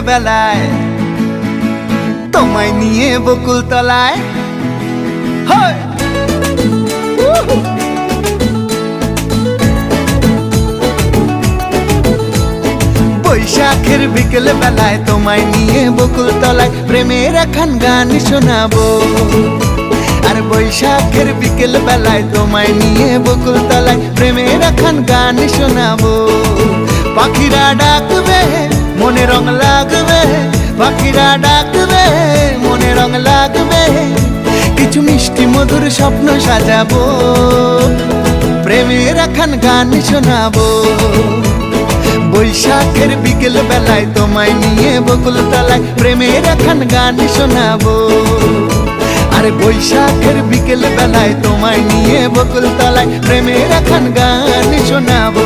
বেলায় তোমায় নিয়ে বকুল তলায় বৈশাখের বিকেল বেলায় তোমায় নিয়ে বকুল তলায় প্রেমের এখন গান শোনাবো। আর বৈশাখের বিকেল বেলায় তোমায় নিয়ে বকুল তলায় প্রেমের এখন গান শোনাবো। পাখিরা ডাকবে মনে রং লাগবে, পাখিরা ডাকবে মনে রং লাগবে, কিছু মিষ্টি মধুর স্বপ্ন সাজাবো, প্রেমের এখন গান শোনাবো। বৈশাখের বিকেল বেলায় তোমায় নিয়ে বকুল তলায় প্রেমের এখন গান শোনাবো। আর বৈশাখের বিকেল বেলায় তোমায় নিয়ে বকুল তলায় প্রেমের এখন গান শোনাবো।